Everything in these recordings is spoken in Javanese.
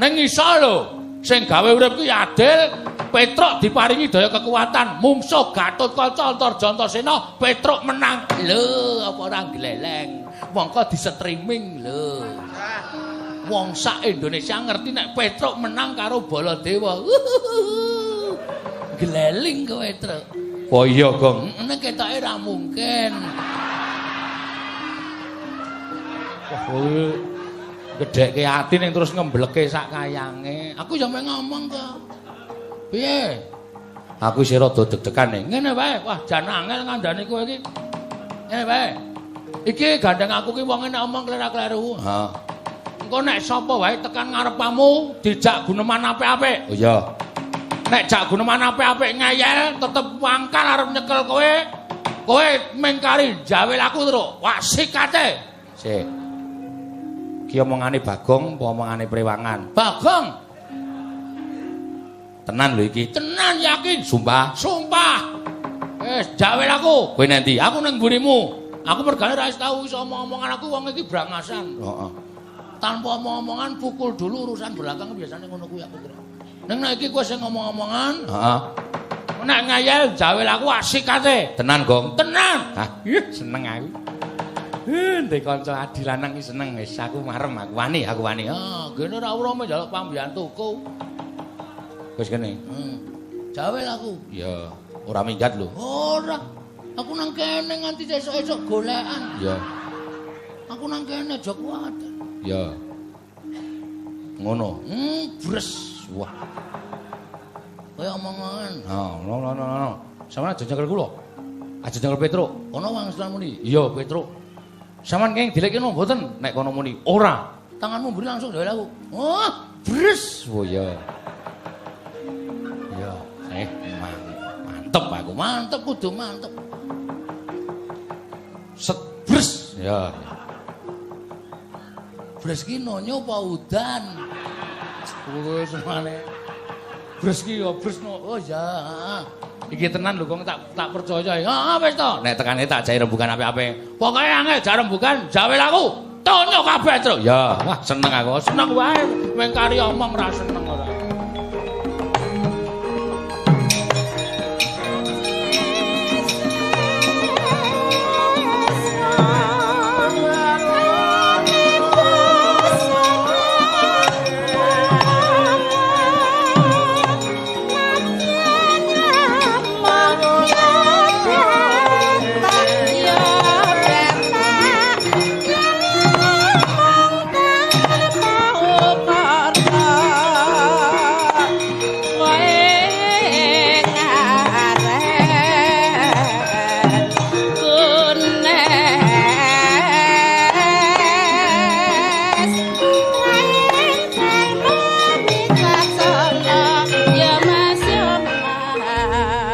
Ning isa lho, sing gawe urip kuwi adil, Petruk diparingi daya kekuatan, mungsuh Gatotkaca Antarjantasena, Petruk menang. Lho, apa ora gleleng. Mongko di-streaming lho. Wong sak Indonesia ngerti nek Petruk menang karo Baladewa. Gleling kowe, Truk. Oh iya, Gong. Nek ketoke ra mungkin. Oh, gedhekke ati ning terus ngembleke sak kayange. Aku ya mek ngomong kok. Piye? Aku isih rada deg-degan ning. Ngene wae, wah jan angel ngandani kowe iki. Ngene wae. Iki gandeng aku ki wong nek omong kleru-kleru. Heeh. Engko nek sapa wae tekan ngarepamu dijak guneman apik-apik. Oh iya. Nek jak guneman apik-apik ngeyel tetep wangkal arep nyekel kowe. Kowe mengkari jawel aku terus. Wah sikate. Sik. Ki omongane Bagong apa omongane Prewangan? Bagong. Tenan lho iki. Tenan yakin. Sumpah. Sumpah. Jawel aku. Kowe nanti. Aku nang mburimu. Aku mergane ra tau iso omong-omongan aku wong iki brangasan. Heeh. Tanpa omong-omongan pukul dulu urusan belakang biasanya ngono kuwi aku kira. Ning nek iki kowe sing ngomong-omongan, Heeh. nek ngayel jawel aku asik kate. Tenan, Gong. Tenan. Hah, seneng aku. Ndek kanca adi lanang iki seneng wis aku marem aku wani. Ah, gene ra urung njaluk pambiyantuku. Wis kene. Jawel aku. Ya, ora minggat lho. Ora. Aku nang kene nganti esuk-esuk golekan. Ya. Aku nang kene aja kuat. Ya. Ngono. Bres. Wah. Kaya omongan. No. Sampeyan aja nyekel kula. Aja nyekel Petruk. Kono wangsulan muni. Iya, Petruk. Sampeyan kenging dilekno mboten nek kono muni. Ora. Tanganmu mburi langsung jawel aku. Oh, bres. Oh iya. Iya, mantep aku. Mantep kudu mantep. Set bres. Ya. Bres ki nonyo apa udan? Wis semane. Bres ki ya bres no. Oh ya. Iki tenan lho kok tak percaya. Heeh wis to. Nek tekane tak jai rembugan apik-apik. Pokoke angel jar rembugan jawel aku. Tonyo kabeh, Truk. Ya, wah seneng aku. Seneng wae mengkari omong ra seneng ora.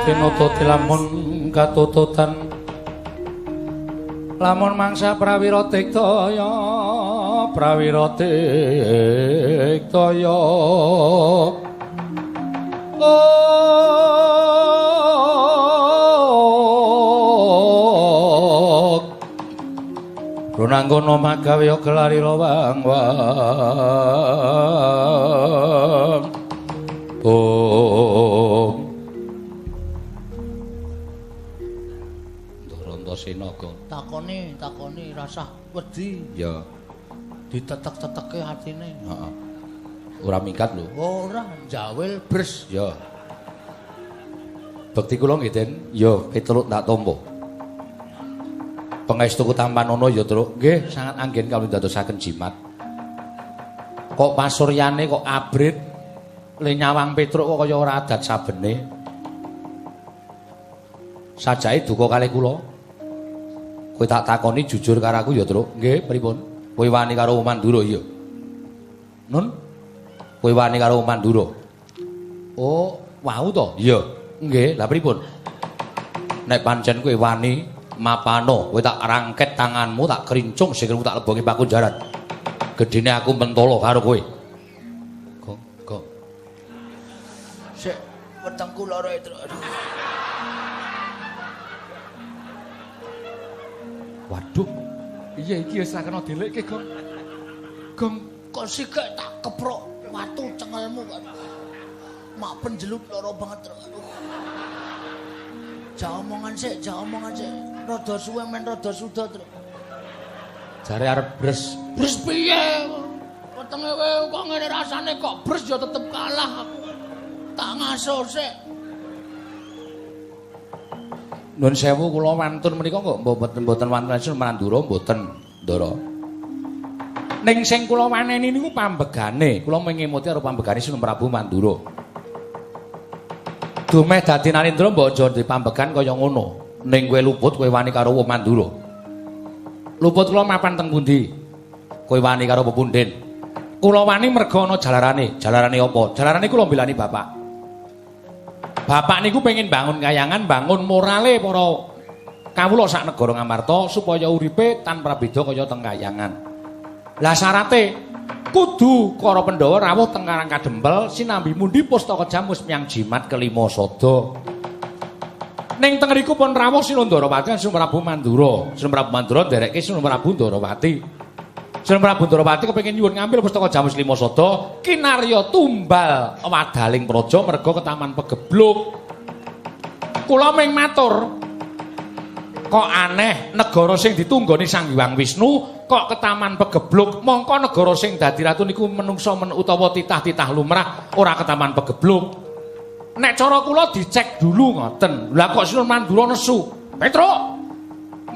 Pinutute lamun katututan lamun mangsa prawira tiktaya Runanggono magawe kelari lowang Antasena, Gong. Takoni rasah wedi. Ya. Ditetek-teteke atine. Heeh. Ora minggat lho. Ora, jawel bres. Ya. Bekti kula nggih, Den. Ya, Petruk tak tampa. Pangestuku Tampanono ya, Truk. Nggih, sangat anggen kawula dadosaken jimat. Kok pasuryane kok abrit le nyawang Petruk kok kaya ora adat sabene. Sajake duka kalih kula. Kowe tak takoni jujur karo aku ya, Truk. Nggih, pripun? Kowe wani karo Mandura iya. Nun? Kowe wani karo Mandura. Oh, wau to? Iya. Nggih, lha pripun? Nek pancen kowe wani mapano, kowe tak rangket tanganmu, tak kerincung sikilmu tak lebongi pakunjaran. Gedene aku mentolo karo kowe. Gong. Sik, wetengku lara itu. Waduh. Iya iki wis ra kena delekke, Gong. Gong, kok sikek tak keprok watu mak penjeluk loro banget, Tru. Aduh. Ja omongan sik. Rada suwe men rada suda, Tru. Jare arep bres. Bres piye? Wetenge kowe kok ngene rasane kok bres ya tetep kalah aku. Tak ngaso sik. Nuwun sewu kula wantun menika kok mboten wantun Mandura mboten, Ndara. Ning sing kula waneni niku pambegane, kula mengemuti karo pambegane Sunan Prabu Mandura. Dumeh dadi Narendra mbok aja di pambegan kaya ngono. Ning kowe luput kowe wani karo wong Mandura. Luput kula mapan teng pundi? Kowe wani karo pepunden. Kula wani merga ana jalarane. Jalarane apa? Jalarane kula mbelani bapak. Bapak niku pengen bangun kayangan, bangun morale para kawula sak negara Ngamarta supaya uripe tanpa beda kaya teng kayangan. Lah syarate kudu para Pandhawa rawuh teng Karang Kadempel sinambi mundi pustaka jamus miyang jimat kelima sada. Ning teng riku pun rawuh Sinuhun Ndarawati lan Sunan Prabu Mandura. Sunan Prabu Mandura nderekke Sunan Prabu Ndarawati. Sunan Prabu Ndarawati kepengin nyuwun ngambil pustaka jamus lima sada kinarya tumbal wadaling praja merga ke Taman Pegebluk. Kula ming matur kok aneh negara sing ditunggoni Sang Hyang Wisnu kok ke Taman Pegebluk, mongko negara sing dadi ratu niku menungsa utawa titah-titah lumrah ora ke Taman Pegebluk. Nek cara kula dicek dulu ngoten. Lah kok Sunan Mandura nesu. Petruk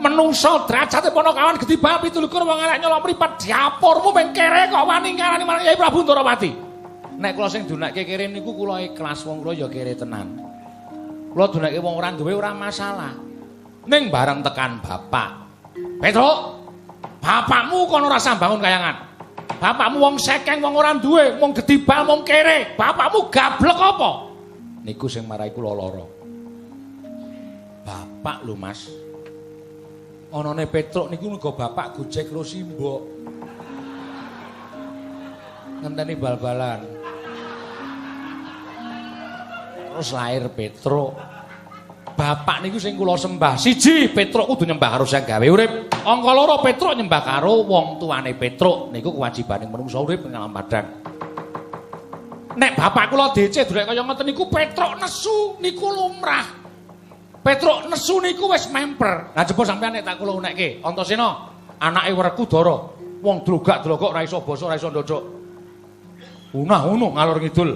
menungso derajate Panakawan gedhi bab 17 wong elek nyolok mripat diapurmu mung kere kok wani ngarani marang Kyai Prabu Ndarawati. Nek kula sing dunekke kere niku kula ikhlas, wong kula ya kere tenan. Kula dunekke wong ora duwe ora masalah. Ning bareng tekan bapak. Petruk, bapakmu kono ora sambangun kayangan. Bapakmu wong sekeng wong ora duwe, wong gedhi bal wong kere. Bapakmu gablek apa? Niku sing marai kula lara. Bapak lho, Mas. Anane Petruk niku nggo bapak Gojek karo Simbok. Ngenteni bal-balan. Terus lahir Petruk. Bapak niku sing kula sembah. Siji, Petruk kudu nyembah karo sing gawe urip. Angka loro, Petruk nyembah karo wong tuane Petruk. Niku kewajibaning manungsa urip ing alam padang. Nek bapak kula dicek durek kaya ngoten niku Petruk nesu niku lumrah. Petruk nesu niku wis memper. Lah jebul sampean nek tak kula unekke, Antasena, anake Werku Dara, wong drogak-drogok ora iso basa, ora iso ndodok. Unah-unuh ngalor ngidul.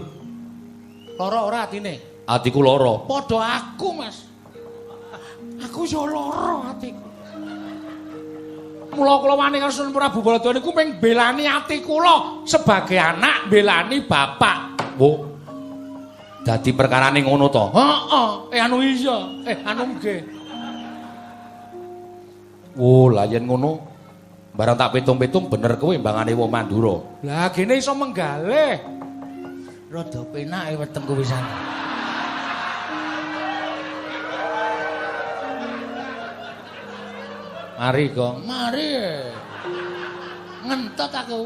Lara ora atine? Atiku lara. Padha aku, Mas. Aku yo lara atiku. Mula kula wani karo Sunan Prabu Baladura niku ping belani ati kula sebagai anak belani bapak. Wo. Dadi perkarane ngono to? Heeh, anu iya, anu nggih. Oh, lah yen ngono barang tak pitung-pitung bener kowe mbangane wong Mandura. Lah gene iso menggalih. Rada penake wetengku pisan. Mari, Gong. Mari. Ngentot aku.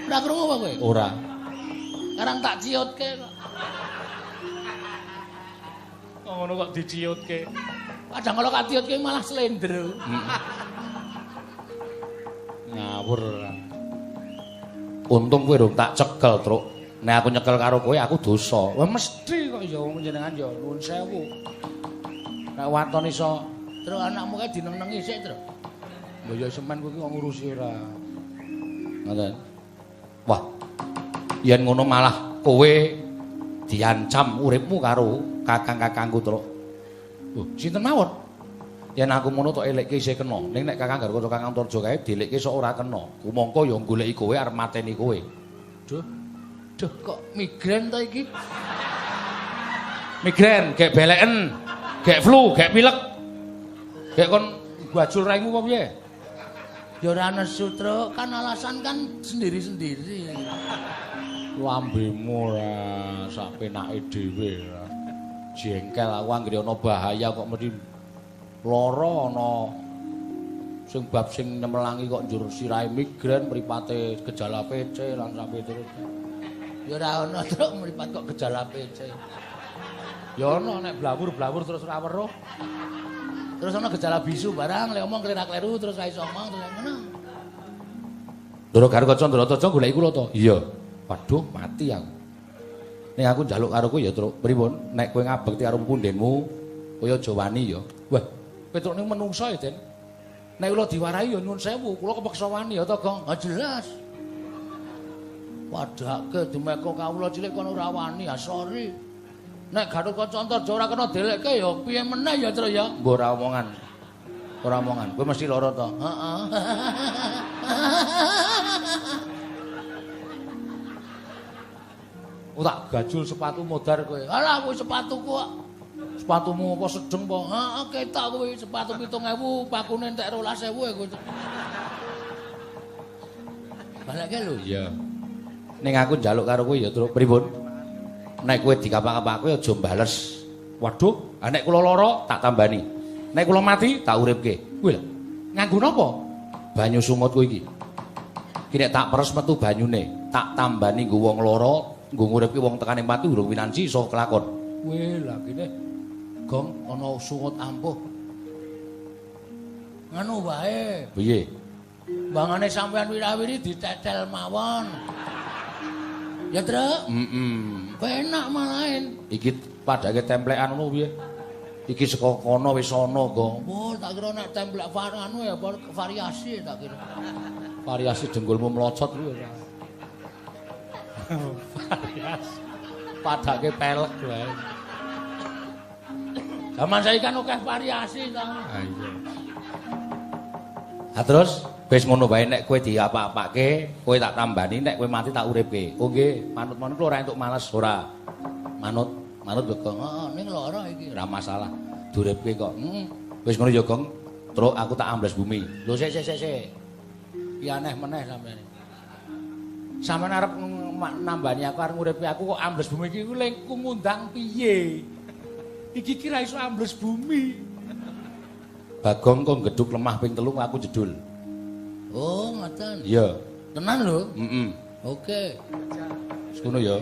Ora krungu apa kowe? Ora. Sekarang tak ciutke kok. Kok ngono kok diciutke? Kadang kalau tak ciutke malah slender. Ngawur. Untung kowe rung tak cekel, Truk. Nek aku nyekel karo kowe aku dosa. Wah mesti kok ya jenengan ya nuwun sewu. Nek waton iso, Truk anakmu kae dineng-nengi sik, Truk. Lho ya semen kowe kok ngurusi ora. Ngoten. Wah. Yen ngono malah kowe diancam uripmu karo kakang-kakangku, Truk. Lho, sinten mawon? Yen aku ngono tok elekke isih kena. Ning nek Kakang Garwa Kakang Torjo kae dilekke sok ora kena. Kumangka ya goleki kowe arep mateni kowe. Duh. Duh kok migren ta iki? Migren, gek beleken, gek flu, gek pilek. Gek kon bajul raimu apa piye? Ya ora nesu, Truk. Kan alasan kan sendiri-sendiri. Lambemu ora sak penake dhewe. Jengkel aku anggere ana bahaya kok mesti lara ana sing bab sing nyemelangi kok njur sirahe migren, mripate gejala PC lan sampe terus. Ya ora ana Truk mripat kok gejala PC. Ya ana nek blawur-blawur terus ora weruh. Terus ana gejala bisu barang lek omong klerak-kleru terus ra iso omong terus ngono. Ndara Garwa Ndara Torjo goleki kula to? Iya. Waduh, mati aku. Ning aku njaluk karo kowe ya, Truk. Pripun? Nek kowe ngabekti karo pundenmu, kaya aja wani ya. Wah, Petruk niku menungso ya, Den. Nek kula diwarahi ya nyuwun sewu, kula kepeksa wani ya to, Gong. Ha jelas. Padake dimeko kawula cilik kono ora wani, ya sorry. Nek Gatotkaca Antarja ora kena delekke ya piye meneh ya, Truk ya. Mbok ora omongan. Ora omongan. Kowe mesti lara to. Heeh. Tak gajul sepatu modar kowe. Alah kowe sepatuku kok. Sepatumu apa sedeng po? Heeh, ketok kowe sepatu 7.000, pakune entek 12.000 kowe. Balekke lho. Iya. Ning aku njaluk karo kowe ya, Truk. Pripun? Nek kowe dikapak-kapak kowe aja mbales. Waduh, nek kula lara tak tambani. Nek kula mati tak uripke. Kowe lho. Nganggo napa? Banyu sumut kowe iki. Ki nek tak peres metu banyune, tak tambani nggo wong lara, nggo nguripke wong tekane mati urung winanci iso kelakon. Weh, lah kene Gong ana sungut ampuh. Nganu wae. Piye? Bangane sampean wirawiri ditetel mawon. Ya, Truk? Penak malahin. Iki padake templekan ngono piye? Iki saka kono wis ana, Gong. Oh, tak kira nek templek anu ya variasi tak kira. Variasi jenggulmu mlocot kuwi ora. Variasi. Padake pelek wae. Zaman saiki kan akeh variasi ta. Ha iya. Ha terus wis ngono wae nek kowe diapak-apake, kowe tak tambani nek kowe mati tak uripke. Oh nggih, manut-manut kula ora entuk males ora. Manut Gong. Heeh, ning lara iki ora masalah. Duripke kok. Wis ngono ya, Gong. Truk aku tak ambles bumi. Lho sik. Ya aneh meneh sampeyan. Sampeyan arep nambani aku arep nguripi aku kok ambles bumi iki ku ngundang piye? Iki kira iso ambles bumi. Bagong kok gedhuk lemah ping 3 aku jedul. Oh, ngoten. Iya. Tenan lho? Oke. Wis ngono ya.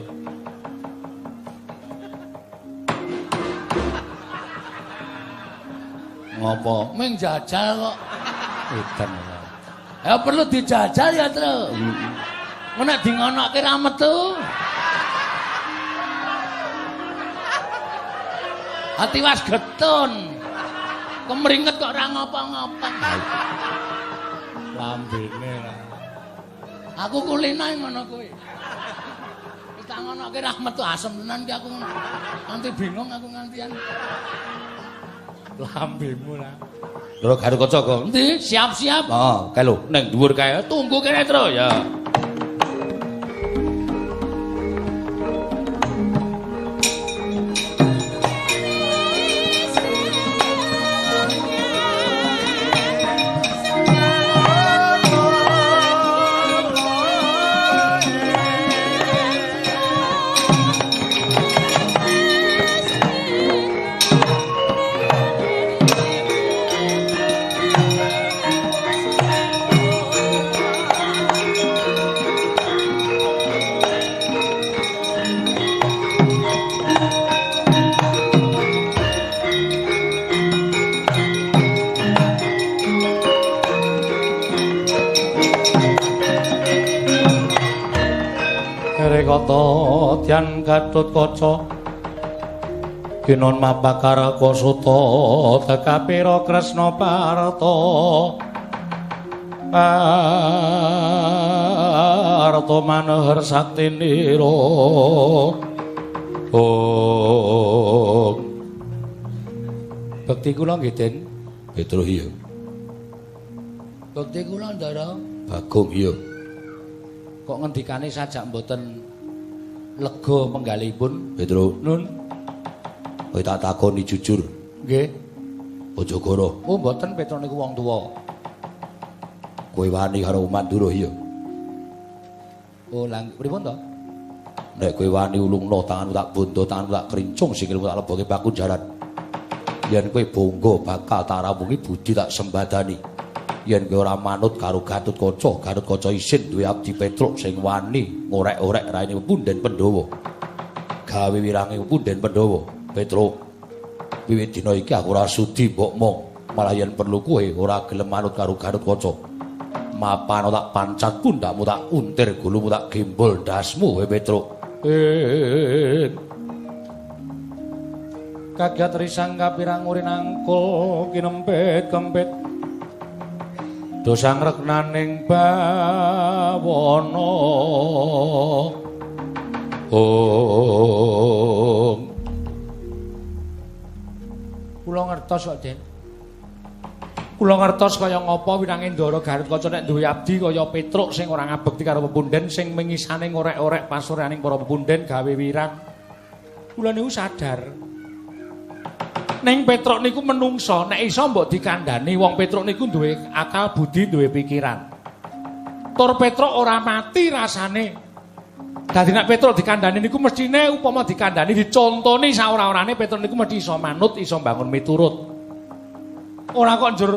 Ngopo? Ming jajal kok. Edan. Ya perlu dijajal ya, Truk. Nek di ngonoke ra metu. Ati was getun. Kemringet kok ora ngapa-ngapa. Lambene ra. Aku kulinae ngono kuwi. Wis tak ngonoke ra metu asem tenan ki aku. Nanti bingung aku ngantian. Lambemu ra. Lho Gatotkaca kok. Endi? Siap-siap. Heeh, kae lho ning dhuwur kae. Tunggu kene, Truk ya. Dyan Gatotkaca Ginon mapakaraka suta tekapira Kresna Parta Parta maneher saktinira Oh Bekti kula nggih Den Petruk iya Bekti kula Ndara Bagong iya Kok ngendikane sajak mboten lega penggalipun Petruk nun kowe tak takoni jujur nggih aja goro oh mboten Petruk niku wong tuwa kowe wani karo Mandura iya oh lang pripun to nek kowe wani ulungno tanganmu tak bondo tanganmu tak krincung sikilmu tak leboke baku jaran yen kowe bangga bakal tak rapungi budi tak sembadani yen kowe ora manut karo Gatotkaca isin duwe abdi Petruk sing wani ngorek-orek raine Punden Pandhawa. Gawe wirange Punden Pandhawa. Petruk, wiwit dina iki aku ora sudi mbok mong, malah yen perlu kowe ora gelem manut karo Gatotkaca. Mapan tak pancat pundakmu tak untir gulumu tak gembol ndasmu kowe Petruk. Kagiat risang kapirang urin angkul kinempet kempet dosang reknaning bawana kula ngertos kok Den kula ngertos kaya ngapa winanging Ndara Garutkaca nek duwe abdi kaya Petruk sing ora ngabekti karo pepunden sing mengisane ngorek-orek pasuryaning para pepunden gawe wirang kula niku sadar ning Petruk niku menungso nek iso mbok dikandhani wong Petruk niku duwe akal budi duwe pikiran tur Petruk ora mati rasane dadi nek Petruk dikandhani niku mestine upama dikandhani dicontoni saora-orane Petruk niku mesti iso manut iso bangun miturut ora kok njur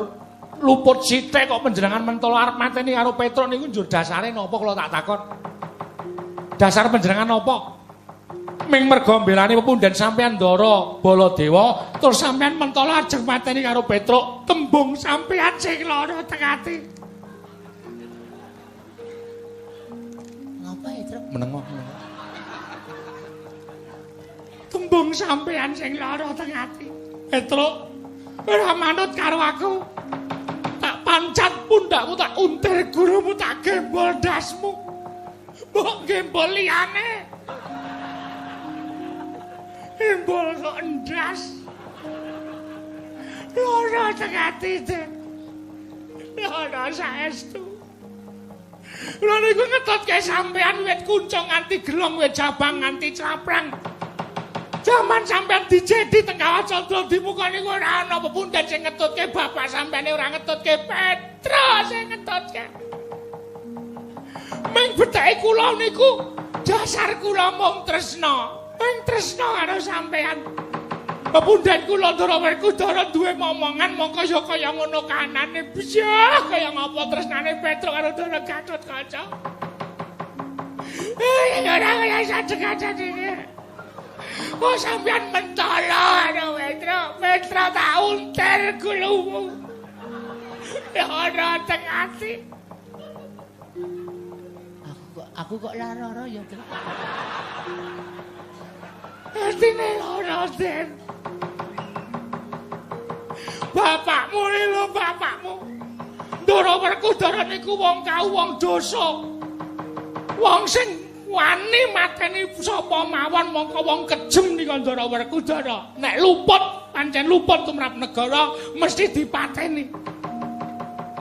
luput sithik kok panjenengan mentolo arep mateni karo Petruk niku njur dasare napa kula tak takon dasar panjenengan napa ming merga mbelani pepunden sampean Ndara Baladewa terus sampean mentolo ajeng mateni karo Petruk tembung sampean sing lara teng ati ngapa ya Truk menengok tembung sampean sing lara teng ati Petruk ora manut karo aku tak pancat pundakmu tak untir gurumu tak gembol dasmu mbok gembol liyane gembol kok endas lara teng ati lara saestu lha niku ngetutke sampean wit kuncung nganti gelong wit jabang nganti caprang jaman sampean dijedi teng kawah Candra di muka niku ora ana pepunden sing ngetutke bapak sampeyan ora ngetutke Petruk sing ngetutke ming betake kula niku dasar kula mung tresna ming tresna karo sampeyan pepunden kula Ndara Werkudara duwe momongan mongko ya kaya ngono kanane bisa kaya ngapa tresnane Petruk karo Ndara Gatotkaca ora kaya sadekacan iki. Oh sampean mentolo karo Petruk tak untir gulumu. Ya ora teng ati. Aku kok lara-lara ya, Tru. Atine lara, Den. Bapakmu lho, bapakmu. Ndara Werkudara niku wong kau wong dosa. Wong sing wani mateni sapa mawon mongko wong kejem nika Ndara Werkudara. Nek luput, pancen luput tumrap negara mesti dipateni.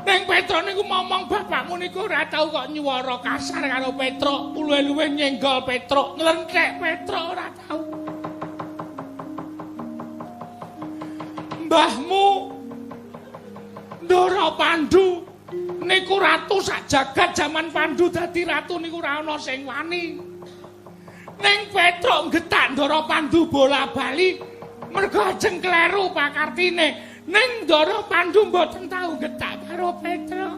Ning Petruk niku momong bapakmu niku ora tau kok nyuwara kasar karo Petruk, luwe-luwe nyenggol Petruk, nglenthek Petruk ora tau. Mbahmu Ndara Pandhu niku ratu sak jagat jaman Pandhu dadi ratu niku ora ana sing wani. Ning Petruk getak Ndara Pandhu bola-bali mergo ajeng kleru pakartine. Ning Ndara Pandhu mboten tau getak karo Petruk.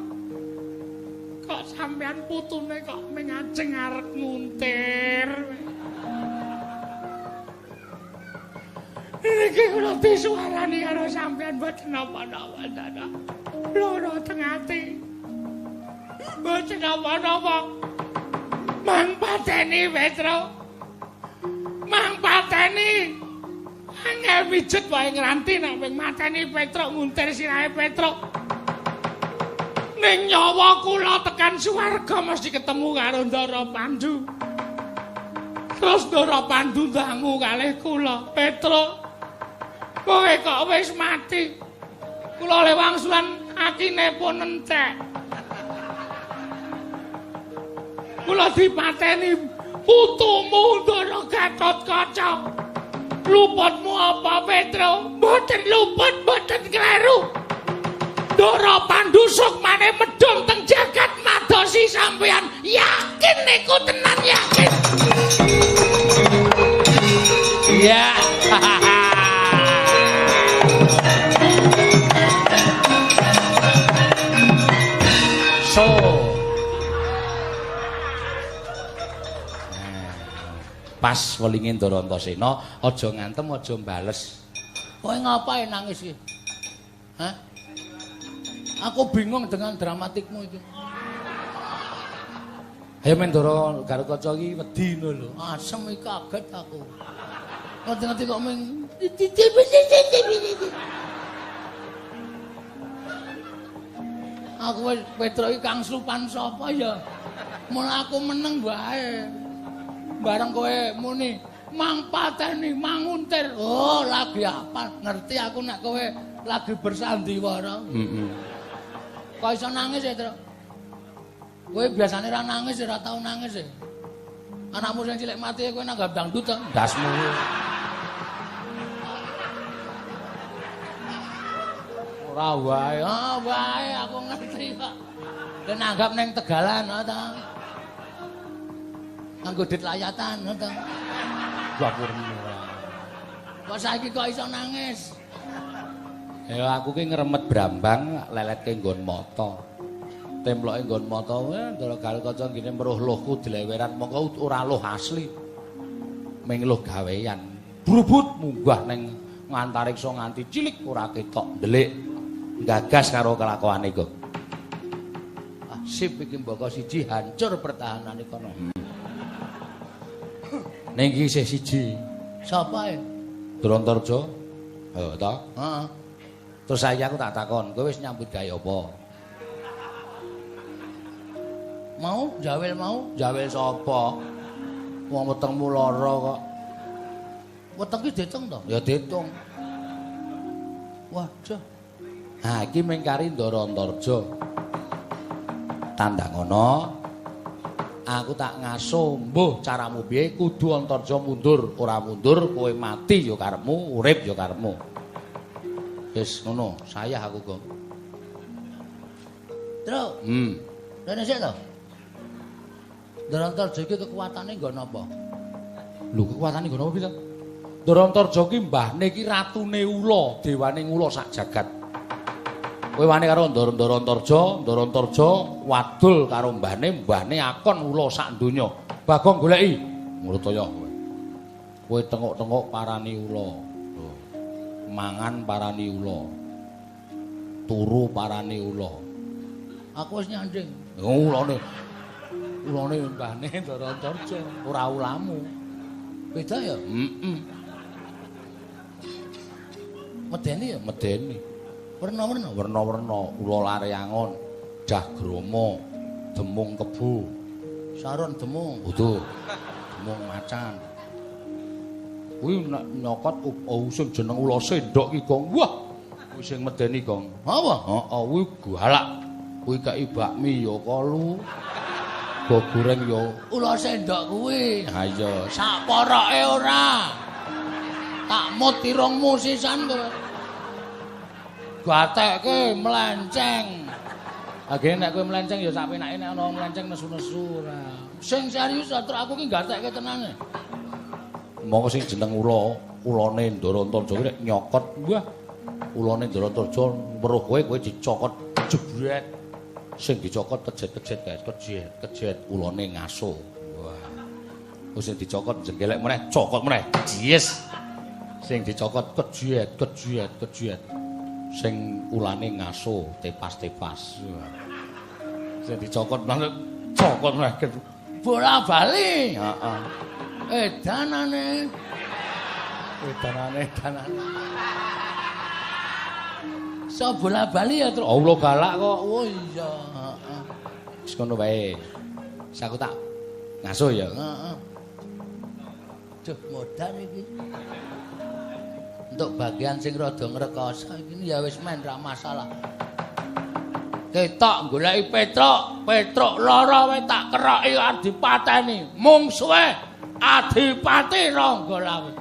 Kok sampean putune kok ming ajeng arep nguntir. Iki kula disuarani karo sampean mboten napa-napa Ndara. Loro teng ati. Mboten napa-napa. Mang pateni Petruk. Mang pateni. Angel mijet wae ngranti nek ping mateni Petruk nguntir sirahe Petruk. Ning nyawa kula tekan swarga mesti ketemu karo Ndara Pandhu. Terus Ndara Pandhu ndangu kalih kula, Petruk. Kowe kok wis mati. Kula le wangsulan akine pun entek. Kula dipateni putumu Ndara Gatotkaca. Luputmu apa Petruk? Mboten luput, mboten kleru. Ndara Pandhu sukmane medhun teng jagat madosi sampeyan. Yakin niku tenan yakin. Iya. So pas welinge Ndara Antasena aja ngantem aja mbales. Kowe ngapain nangis iki? Hah? Aku bingung dengan dramatikmu itu. Ayo Mendoro Garukaca iki wedi lho. Asem iki kaget aku. Ngerti-ngerti kok ming aku wis Petruk iki Kang Slupan sapa ya? Mula aku meneng wae. Bareng kowe muni mang pateni manguntir. Oh, lagi apa? Ngerti aku nek kowe lagi bersandiwara. Heeh. Kok iso nangis ya, Truk? Kowe biasane ra nangis, ora tau nangis ya. Anakmu sing cilik mati kowe nanggap dangdut ta? Dasmu. Ora wae, wae aku ngerti kok. Kowe nanggap ning Tegalan ta. Nganggo dit layatan ta. Gapurmu. Kok saiki kok iso nangis? Ya aku ki ngremet brambang leletke nggon mata. Temploke nggon mata Ndara Garukaca ngene meruh luhku dileweran mongko ora luh asli. Ming luh gawean. Brubut munggah ning ngantariksa nganti cilik ora ketok ndelik. Gagas karo kelakuane iku. Ah sip iki mbaka siji hancur pertahanane kono. Ning iki isih siji. Sapa e? Drontarja. Heeh ta? Heeh. Terus saya aku tak takon, kowe wis nyambut gawe apa? Mau jawel mau? Jawel sapa? Wong wetengmu lara kok. Weteng ki ditung to? Ya ditung. Waduh. Ha iki mengkari Ndara Antarja. Tandang ngono. Aku tak ngaso, mbuh caramu piye kudu Antarja mundur, ora mundur kowe mati ya karepmu, urip ya karepmu. Wis ngono, sayah aku kok. Truk. Rene sik to. Ndara Antarja iki kekuatane nggon apa? Lho kekuatane nggon apa piye? Ndara Antarja ki mbahne ki ratune ula, dewaning ula sak jagat. Kowe wani karo Ndara Antarja wadul karo mbahne akon ula sak donya. Bagong goleki, Mrutaya kowe. Kowe tengok-tengok parani ula. Mangan parani ula. Turu parani ula. Aku wis nyanding. Ulane mbahne Ndara Antarja, ora ulamu. Beda ya? Heeh. Medeni ya? Medeni. Werna-werna ula laryangon, jagrama, demung kebu, Saron demung. betul. Demung macan. Kuwi nek nyokot sing jeneng ula sendok ki, Gong. Wah, kuwi sing medeni, Gong. Apa? Heeh, kuwi galak. Kuwi kei bakmi ya kalu. Go goreng ya. Ula sendok kuwi. Ha iya. Sak poroke ora. Tak mut irungmu sisan kowe. Gatekke melenceng. Agene nek kowe melenceng ya sak penake nek ana melenceng nesu-nesu ora. Sing serius atur aku ki gatekke tenane. Monggo sing jeneng ulane Ndara Antarja kuwi nek nyokot, wah. Ulane Ndara Antarja weruh kowe dicokot jebret. Sing dicokot kejet-kejet guys, kejet ulane ngaso. Wah. Wis sing dicokot jenggelek meneh, cokot meneh. Yes. Sing dicokot kejet. Sing ulane ngaso, tepas-tepas. Sing dicokot meneh, cokot meneh. Bola bali. Heeh. Edanane. Edanane. So bola bali ya, Truk. Allah galak kok. Oh iya, heeh. Wis ngono wae. Wis aku tak ngaso ya. Heeh. Duh, modal iki. Untuk bagian sing rada ngrekoso iki ya wis men ra masalah. Ketok goleki Petruk lara wae tak keroki adipateni. Mung suwe Adipati Ranggalawe.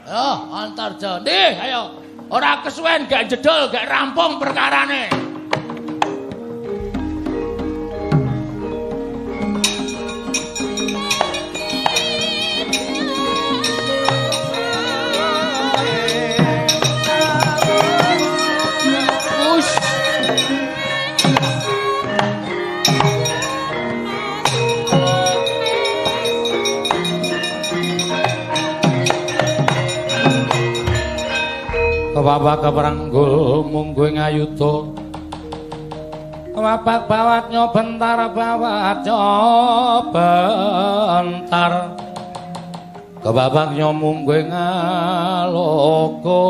Yo, Antarja. Ndih, ayo. Ora kesuwen gak jedul, gak rampung perkarane. Kebawa kepranggul mungguing ayuda Wabak bawat nyobentar bawat nyobentar kebabak nyomunggue ngaloko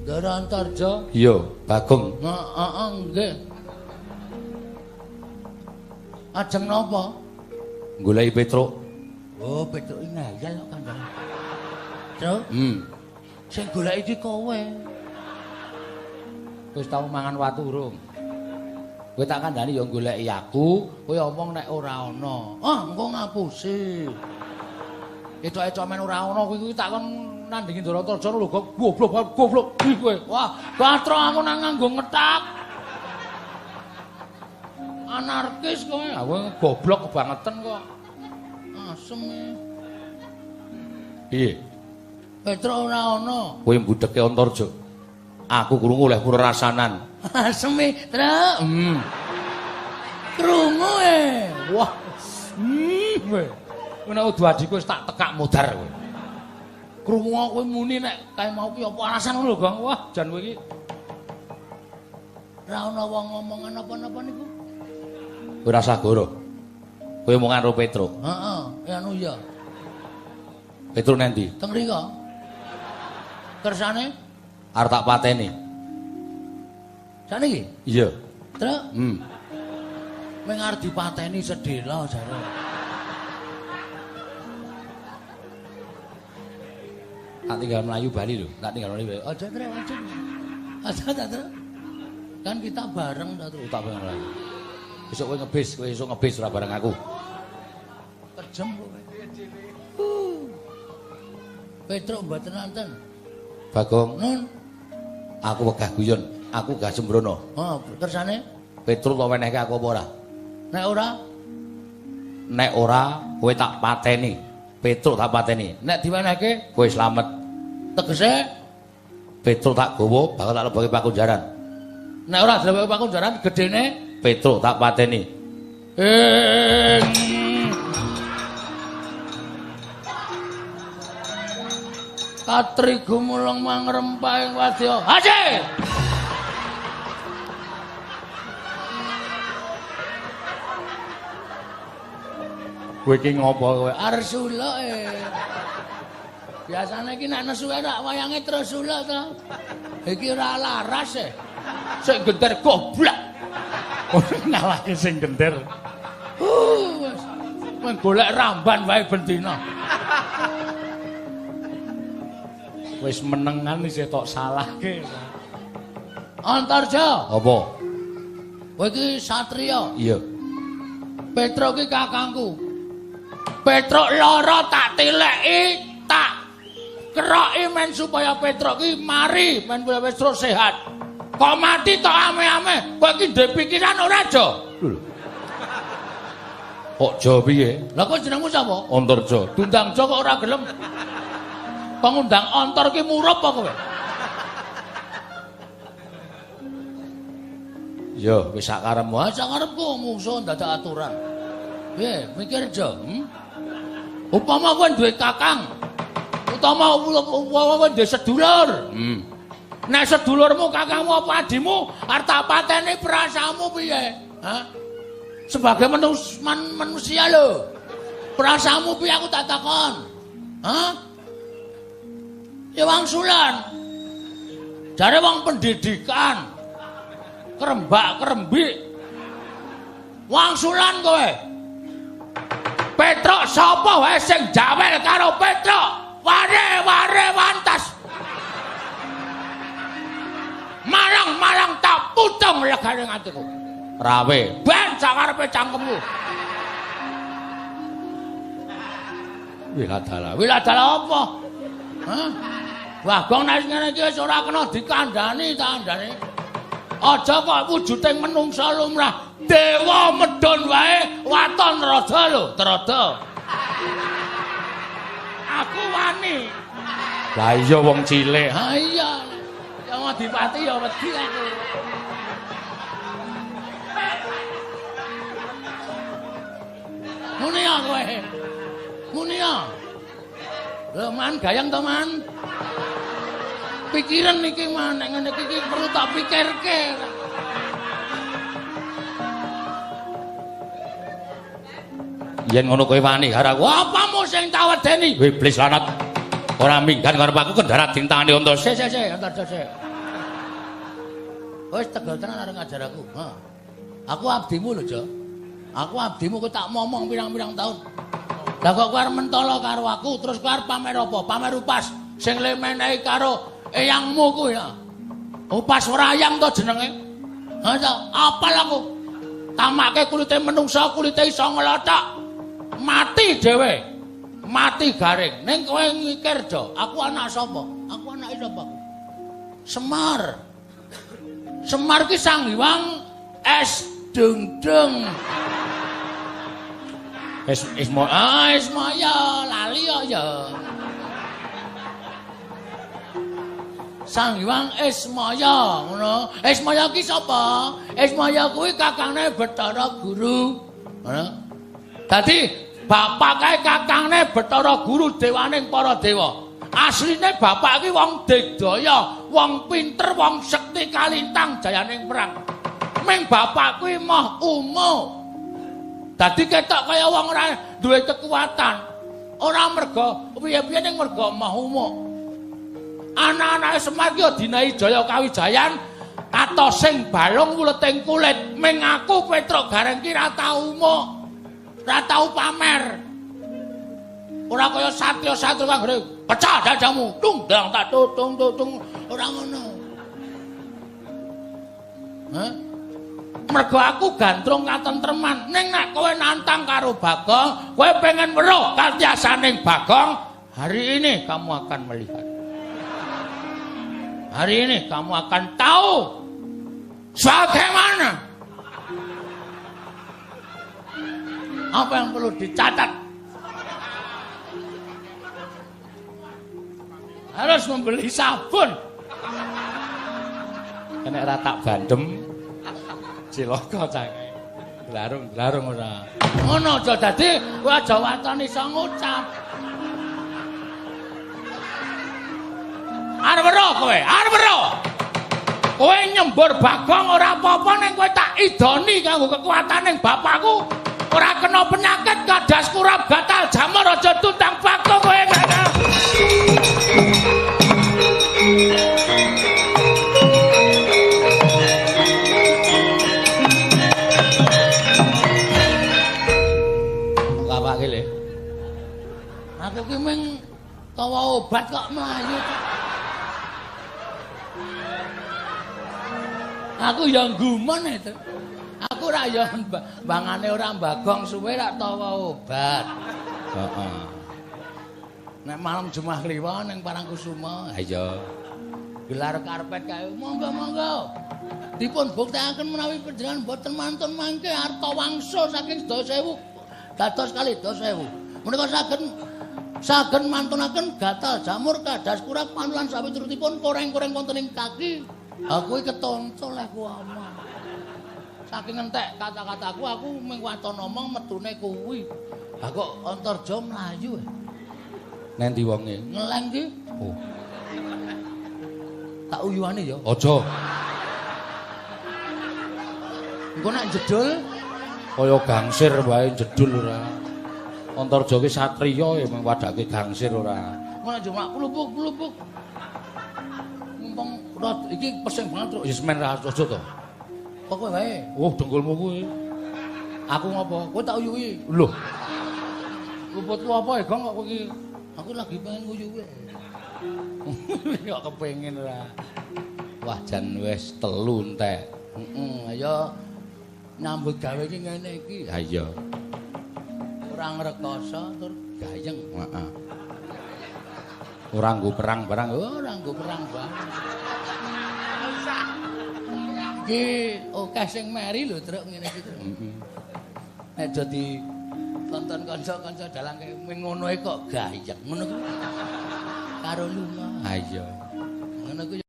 Darantarja iya Bagong nggih ajeng napa goleki Petruk oh Petruk ngayal kok kandhane Truk sing goleki iki kowe wis tau mangan watu urung kowe tak kandhani ya goleki aku kowe omong nek ora ana engko ngapusi Etok-etok men ora ana kuwi takon nandingi Ndaratarja lho kok goblok kowe. Wah, Batra aku nang nganggo ngetak. Anarkis kowe. Ah kowe goblok kebangetan kok. Asem e. Piye? Petruk ora ana. Kowe mbudheke Antarja. Aku krungu oleh purerasanan. Asem e, Truk. Krungu e. Wah. Kowe. Nek udu adikku wis tak tekak modar kowe. Krungu kowe muni nek kae mau ki apa alasan ngono lho, Gong. Wah, jan kowe iki ora ana wong ngomongan apa-apa niku. kowe rasa goro. Kowe omongan karo Petruk. Heeh, anu ya. Petruk nendi? Teng mriko. Kersane Arep tak pateni. saniki? Iya. Truk. Ming arep dipateni sedhela jare. Tak tinggal Melayu Bali lho, tak tinggal Melayu Bali. Aja Truk, aja. Aja Truk. Kan kita bareng ta Truk. Tak bareng Melayu. Besok kowe esuk ngebis ora bareng aku. Kejem kowe. Petruk mboten nanten. Bagong, Nun. aku wegah guyon, aku gak sembrono. Oh, kersane Petruk tak wenehke aku apa ora? nek ora Nek ora, kowe tak pateni. Petruk tak pateni. nek diwenehke Kowe slamet. tegese Petruk tak gowo, bakal tak lebokake pakunjaran. nek ora dhewe pakunjaran gedene Petruk tak pateni. Katri gumulung mangrempaing wadya. Haji! Kowe iki ngopo kowe? Arep suluk e. Biasane iki nek nesu rak wayange terus suluk to. Iki ora laras e. Sing genter goblok. Ngalahke sing genter. Wis. Men golek ramban wae bendina. Wis menengan isih tok salahke. Antarja, Apa? kowe iki satriya. Iya. Petruk iki kakangku. Petruk lara tak tileki, tak keroki men supaya Petruk iki mari men Petruk sehat. Kok mati tok ame-ame. Kowe iki ndek pikiran ora, Jo? Kok Jo piye? Lah kok jenengmu sapa? Antarja. Dundang Jo kok ora gelem. Kok ngundang Antar ki murup apa kowe? Yo, wis sak karepmu. Wah, sak karepku musuh dadak aturan. Piye, mikir Jo? Upama kowe duwe kakang, utama kowe duwe sedulur. Nek sedulurmu, kakangmu apa adimu arep tak pateni perasaanmu piye? Hah? Sebagai manusia lho. Perasaanmu piye aku tak takon? Hah? Ya wangsulan. Jare wong pendidikan. Kerembak-kerembik. Wangsulan kowe. Petruk sapa wae sing jawel karo Petruk? Ware wantas. Marang-marang tak putung legane atiku. Rawe. Ben sakarepe cangkemmu. Wiladala apa? Hah? Bagong nek ngene iki wis ora kena dikandhani ta andane. Aja kok wujuding menungsa lumrah. Dewa medhun wae waton rada lho, trada. Aku wani. Lah iya wong cilik. Ha iya. Ya Adipati ya wedi aku. Muni ya kowe. Muni ya. Lho man gayang to man. pikiran iki maneh ngene iki perlu tak pikirke. Yen ngono kowe wani karo aku. Apamu sing tak wedeni? Iblis lanat. Ora minggan karo aku kendarat dintangane unta. Sik, antar sik. Wis tegel tenan arep ngajar aku. Ha. Aku abdimu lho, Jo. Aku abdimu kowe tak momong pirang-pirang taun. Lah kok kowe arep mentolo karo aku terus kowe arep pamer apa? Pamer upas sing le menehi karo eyangmu kuwi ya. Upas wrayang to jenenge. Ha apal aku. Tamake kulite menungsa kulite iso nglothok. Mati dhewe. Mati garing. Ning kowe mikir, Jo, aku anak sapa? Aku anake sapa? Semar. Semar ki Sang Hyang es dungdung. Ismaya lali ya. Sang Hyang Ismaya ngono. Ismaya ki sapa? Ismaya kuwi kakange Bathara Guru. Ngono. Dadi bapak kae kakange Bathara Guru dewaning para dewa. Asline bapak iki wong digdaya, wong pinter, wong sekti kalintang jayaning perang. Ming bapak kuwi moh umo. Dadi ketok kaya wong ora duwe kekuatan. Ora mergo piye-piye ning mergo moh umo. Anak-anake Semar ki dinahi jaya kawijayan atos sing balung wuleting kulit. Ming aku Petruk Gareng ki ra tau umo. Ra tau pamer. Ora kaya satya-satya kang ngene pecah dadamu tunggang tak tutung ora ngono. Hah? Mergo aku gandrung katentreman ning nek kowe nantang karo Bagong, kowe pengen weruh katyasaning Bagong, hari ini kamu akan melihat. Hari ini kamu akan tahu bagaimana apa yang perlu dicatat. Harus membeli sabun. Nek ora tak bandem cilaka cange. Glarung ora. Ngono aja dadi kowe aja watoni iso ngucap. Arep weruh kowe, arep weruh. Kowe nyembur Bagong ora apa-apa ning kowe tak idoni kanggo kekuataning bapakku. Ora kena penyakit kadas kurap gatal jamur aja tutang Bagong kowe ngene. Apa ki le? Aku ki mung tawa obat kok mlayu. Aku ya gumun itu. Aku ra ya bangane ora Bagong suwe rak tawa obat. Heeh. Nek malam Jumat Kliwon ning Parangkusuma. Ha iya. Gelar karpet kae monggo-monggo. Dipun buktekaken menawi panjenengan boten mantun mangke arta wangsul saking 10.000 dados kali 10.000. Menika saged mantunaken gatal jamur kadas kurang panulan sawiturutipun koreng-koreng wonten ing kaki. Aku iki ketontol aku omong. Saking entek kata-kataku aku mung waton omong metune kuwi. Lah kok Antarja mlayu. Nendi wonge? Ngeleng ki. Oh. Tak uyuane ya. Aja. Engko nek jedul Kaya gangsir wae jedul ora. Antarja ki satriya ya mung wadake gangsir ora. ngono cuma pelupuk-pelupuk. Mumpung iki pesing banget truk. Wis men ra aja to. Kok kowe wae? Oh, dengkulmu kuwi. Aku ngopo? Kowe tak uyuhi. Lho. Luputku apa ya, Gong kok kowe iki? Aku lagi pengen nguyuhi. Kok kepengin ora. Wah, jan wis 3 entek. Ayo nyambut gawe iki ngene iki. Ha iya. Ora ngrekoso tur gayeng. Heeh. Ora nggo perang barang. Ora nggo perang barang. Iki akeh sing meri lho truk ngene iki. Heeh. Nek dadi tonton kanca-kanca dalang ngono kok gayeng ngono kuwi. Karo lunga. Ha iya. Ngono kuwi